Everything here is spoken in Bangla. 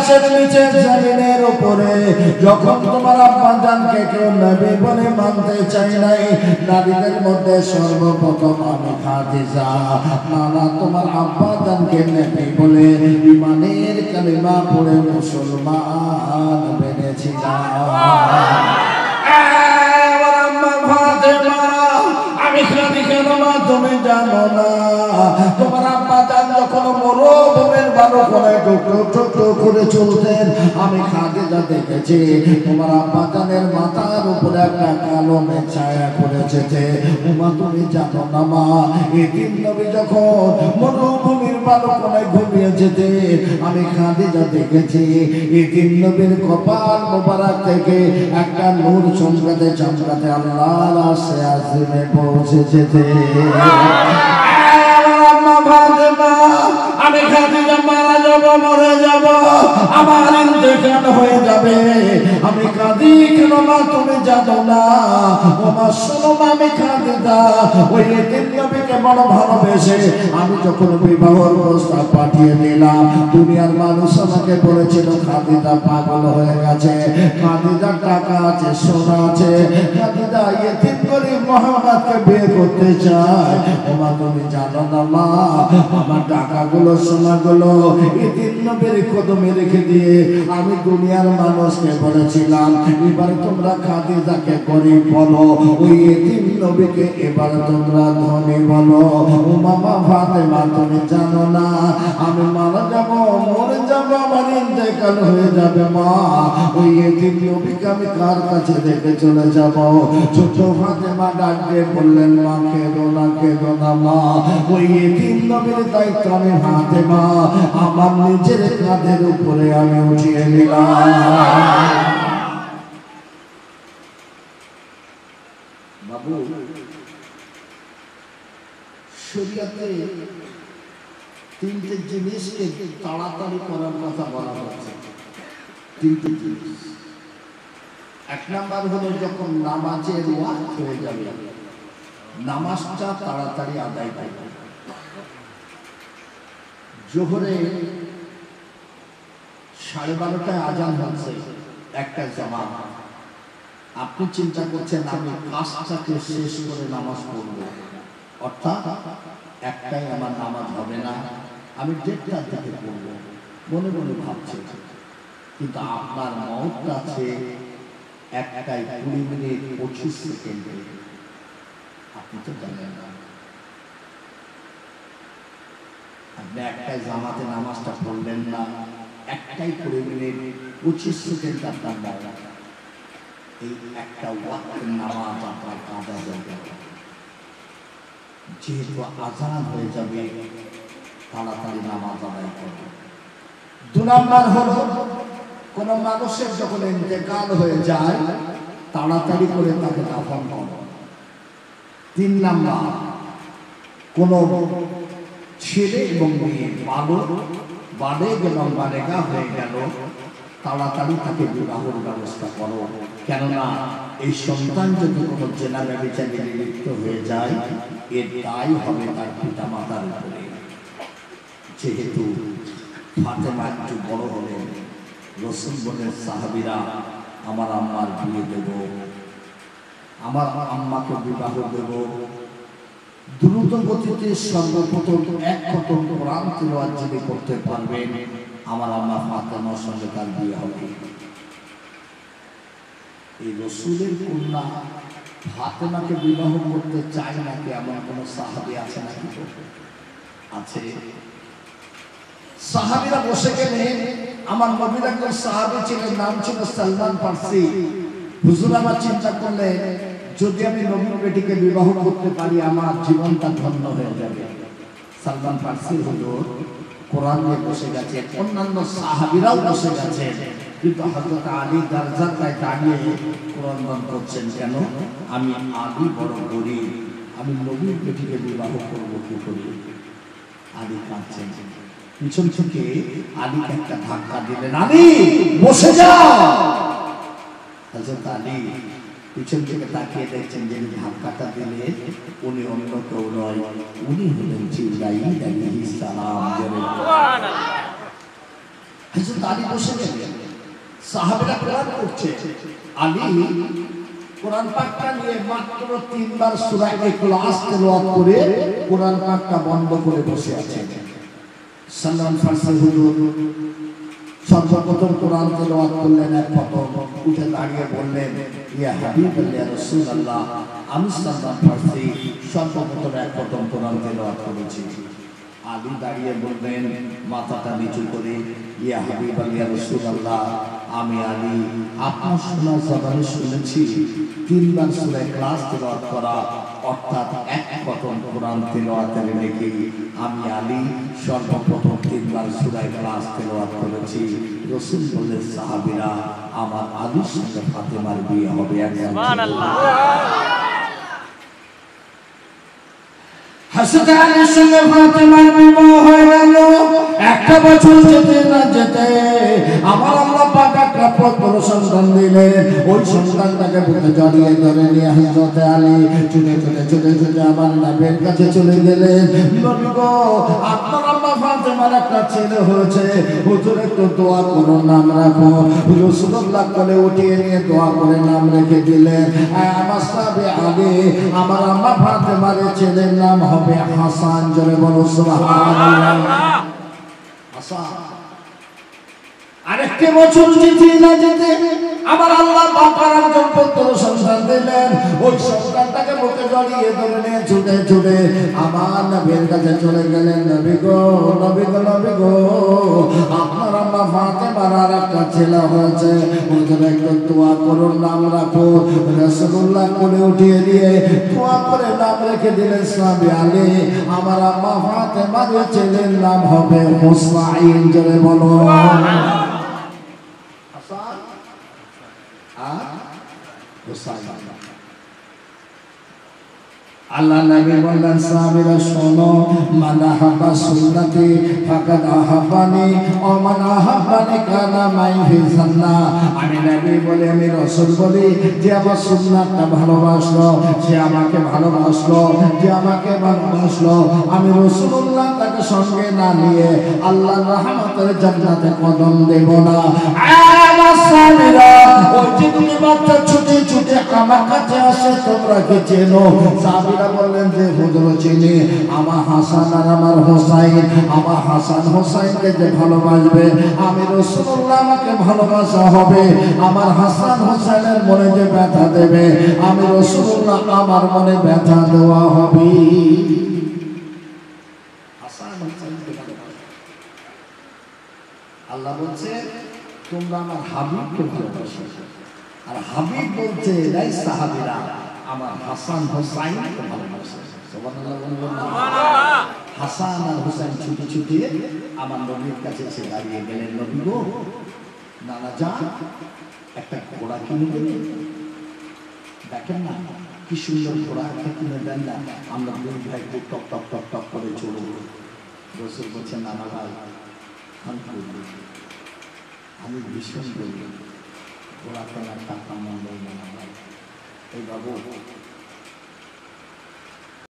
আকাশের নিচে জমিনের উপরে যখন তোমার আব্বা জানকে কেউ নবী বলে মানতে চাই নাই, নারীদের মধ্যে সর্বপ্রথম আমি খাদিজা নানা তোমার আব্বা জানকে নবী বলে ইমানের কালিমা পড়ে মুসলমান বেনেছিলাম। তুমি জানো না তোমার আব্বা জান যখন মরুভূমির বালুকণায় টুকরো টুকরো করে চলতেন, আমি খাদিজা দেখেছি তোমার আব্বা জানের মাথার উপরে একটা কালো মেঘ ছায়া করেছে। ওমা তুমি জানো না মা, এদিন নবী যখন মরুভূমির বালুকণায় ঘুমিয়ে যেতে আমি খাদিজা দেখেছি এদিন নবীর কপাল মোবারক থেকে একটা নূর চমকাতে চমকাতে আল্লাহর আরশে আজিমে পৌঁছে যেতে। আমি খাদিজা মারা যাব, মরে যাব, আমার ইন্তেকাল হয়ে যাবে, আমি কাঁদি কেন মা তুমি জানো না। ও মা শোনো মা, আমি খাদিজা ওই এতিম নবীকে বড় ভালোবেসে আমি যখন বিবাহের প্রস্তাব পাঠিয়ে দিলাম, দুনিয়ার মানুষ আমাকে বলেছিল খাদিজা পাগল হয়ে গেছে, খাদিজার টাকা আছে, সোনা আছে, খাদিজা এতিম গরিব মুহাম্মদকে বিয়ে করতে চায়। ও মা তুমি জানো না মা, আমার টাকাগুলো সোনাগুলো এতিম নবীর কদমে রেখে দিয়ে আমি দুনিয়ার মানুষকে বলেছিলাম এবার তোমরা খাদিজাকে গরিব বলো, ওই এতিম নবীকে এবার তোমরা ধনী বলো। ও মামা ফাতেমা তুমি জানো না আমি মারা যাব, মরে যাব, আমার ইন্তেকাল হয়ে যাবে মা, ওই এতিম নবীকে আমি কার কাছে রেখে চলে যাব। ছোট ফাতেমা ডাক দিয়ে বললেন মা কেঁদো না, কেঁদো না মা, ওই এতিম নবীর দায়িত্ব আমি ফাতেমা আমার নিজের কাঁধের উপরে আমি উঠিয়ে নিলাম। বাবু শরীয়তে তিনটে জিনিসকে তাড়াতাড়ি করার কথা বলা হচ্ছে, তিনটে জিনিস। এক নাম্বার হলো যখন নামাজের ওয়াক্ত হয়ে যাবে নামাজটা তাড়াতাড়ি আদায় করবে। জোহরে 12:30টায় আজান হচ্ছে, একটা জামাত, আপনি চিন্তা করছেন আমি কাজটাকে শেষ করে নামাজ পড়ব, অর্থাৎ একটাই আমার নামাজ হবে না, আমি 1:30টার দিকে পড়ব, মনে মনে ভাবছে, কিন্তু আপনার মওত আছে 1টায় 20 মিনিট 25 সেকেন্ডে, আপনি তো জানেন না। আপনি একটাই জামাতে নামাজটা পড়লেন না, 1টায় 20 মিনিট 25 সেকেন্ড আপনার মওত, এই একটা ওয়াক্তের নামাজ আপনার কাঁদা যাবে। যেহেতু আজান হয়ে যাবে তাড়াতাড়ি নামাজ আদায় করবে। 2 নাম্বার হলো কোন মানুষের যখন ইন্তেকাল হয়ে যায় তাড়াতাড়ি করে তাকে দাফন করো। 3 নাম্বার কোন ছেলে এবং মেয়ে বালেগ এবং বালেগা হয়ে গেল তাড়াতাড়ি তাকে বিবাহের ব্যবস্থা করো, কেননা এই সন্তান যদি কোনো জেনা ব্যভিচারে লিপ্ত হয়ে যায় এর দায় হবে তার পিতা মাতার উপরে। যেহেতু ফাতেমা একটু বড় হলেন, রাসূল বলেন সাহাবীরা আমার আম্মার বিয়ে দেব, আমার আম্মাকে বিবাহ দেব, দ্রুত গতিতে সর্বপ্রথম 1 খতম কোরআন তিলাওয়াত যদি করতে পারবেন আমার আম্মা ফাতেমার সঙ্গে তার বিয়ে হবে। এই রাসূলের কন্যা ফাতেমাকে বিবাহ করতে চায় নাকি এমন কোন সাহাবী আছে নাকি? আছে। সাহাবীরা বসে গেলেন, আমার নবীর একজন সাহাবী ছিলেন, নাম ছিল সালমান ফারসি। হুজুর আমার চিন্তা করলেন যদি আমি নবীর বেটিকে বিবাহ করতে পারি আমার জীবনটা ধন্য হয়ে যাবে। সালমান ফারসি হুজুর কোরআন নিয়ে বসে গেছে, অন্যান্য সাহাবীরাও বসে গেছে, কিন্তু হযরত আলী দরজায় দাঁড়িয়ে কোরআন পাঠ করছেন। কেন? আমি আলী বড় গরীব, আমি নবীর বেটিকে বিবাহ করব কি করে? আলী কাঁদছেন। পিছন থেকে আলীকে একটা ধাক্কা দিলেন, আলী বসে যাও। হযরত আলী পিছন থেকে তাকিয়ে দেখছেন যে ধাক্কাটা দিলে উনি অন্য কেউ নয়, উনি হলেন জিবরাইল আলাইহিস সালাম। হযরত আলী বসে গেলেন, সাহাবীরা কোরআন পড়ছে, আলী কোরআন পাকটা নিয়ে মাত্র 3 বার সূরা ইখলাস তেলাওয়াত করে কোরআন পাকটা বন্ধ করে বসে আছেন। সালমান ফারসি হুজুর সর্বপ্রথম কোরআন তেলাওয়াত করলেন, এক প্রথম উঠে দাঁড়িয়ে বললেন, ইয়া হাবিবাল্লাহ ইয়া রাসূলুল্লাহ, আমি সালমান ফারসি সর্বপ্রথম এক প্রথম কোরআন তেলাওয়াত করেছি। আলী দাঁড়িয়ে বললেন মাথাটা নিচু করে, ইয়া হাবিবাল্লাহ ইয়া রাসূলুল্লাহ, আমি আলী আপনার শোনা জবানে শুনেছি 3 বার সূরা ইখলাস তেলাওয়াত করা, অর্থাৎ এক প্রথম কোরআন তেলাওয়াতের লেগে আমি আলী সর্বপ্রথম 3 বার সূরা ইখলাস তেলাওয়াত করেছি। রাসূল বললেন, সাহাবীরা, আমার আলীর সঙ্গে ফাতেমার বিয়ে হবে। সুবহানাল্লাহ। হযরত আলীর সঙ্গে ফাতেমার বিবাহ হয়ে গেল। একটা বছর যেতে না যেতে আমার আল্লাহ পাক একটা পুত্র সন্তান দিলেন। ওই সন্তানটাকে বুকে জড়িয়ে ধরে নিয়ে হযরত আলী ছুটে আমার নবীর কাছে চলে গেলেন। নবী গো, আপনার আম্মা ফাতেমার একটা ছেলে হয়েছে, হুজুর একটু দোয়া করুন, নাম রাখো। রাসূলুল্লাহ কোলে উঠিয়ে নিয়ে দোয়া করে নাম রেখে দিলেন। আমার সাহাবী আলী, আমার আম্মা ফাতেমার ছেলের নাম হবে হাসান। জোরে বলো সুবহানাল্লাহ। আরেকটি বছর যেতে না যেতে আমার আল্লাহ পাক একজন পুত্র সন্তান দিলেন। ওই সন্তানটাকে বুকে জড়িয়ে ধরে নিয়ে ছুটে আমার নবীর কাছে চলে গেলেন। নবী গো, আপনার আম্মা ফাতেমার আর একটা ছেলে হয়েছে, হুজুর একটু দোয়া করুন, নাম রাখো। রাসূলুল্লাহ কোলে উঠিয়ে দিয়ে দোয়া করে নাম রেখে দিলেন সাহাবী আলী, আমার আম্মা ফাতেমার ছেলের নাম হবে হুসাইন। জোরে বলো আল্লাহ নবী বললেন, সাহাবীরা শোনো, মান আহাব্বা সুন্নতি ফাকাদ আহাব্বানি ও মান আহাব্বানি কানা মাই ফিল জান্নাহ। আমি নবী বলি, আমি রাসূল বলি, যে আমার সুন্নাতটা ভালোবাসলো সে আমাকে ভালোবাসলো, যে আমাকে ভালোবাসলো আমি রাসূলুল্লাহ তাকে সঙ্গে না নিয়ে আল্লাহর রহমতের জান্নাতে কদম দেব না। আমার সাহাবীরা, ওই যে তুমি বাচ্চা ছুটে আমার কাছে আসে, তোমরা কি চেনো? সাহাবীরা বললেন যে হুজুর চিনি, আমার হাসান আর আমার হোসাইন। আমার হাসান হোসাইনকে যে ভালোবাসবে আমি রাসূলুল্লাহ আমাকে ভালোবাসা হবে। আমার হাসান হোসাইনের মনে যে ব্যথা দেবে আমি রাসূলুল্লাহ আমার মনে ব্যথা দেওয়া হবে। আল্লাহ বলছে তোমরা আমার হাবিবকে ভালোবাসো, আর হাবিব বলছে এই সাহাবীরা আমার হাসান হোসাইনকে ভালোবাসে। সুবহানাল্লাহ। হাসান আর হোসেন ছুটে আমার নবীর কাছে এসে দাঁড়িয়ে গেলেন। নবী গো, নানা যান একটা ঘোড়া কিনে দেবেন? দেখেন না কি সুন্দর ঘোড়া, একটা কিনে দেন না, আমরা দুই ভাই টপ টপ টপ টপ করে চলব। রাসূল বলছেন, নানা ভাই আমি ভীষণ বলি ঘোড়া কেনার টাকা আমার নেই। নানা ভাই, এই বাবু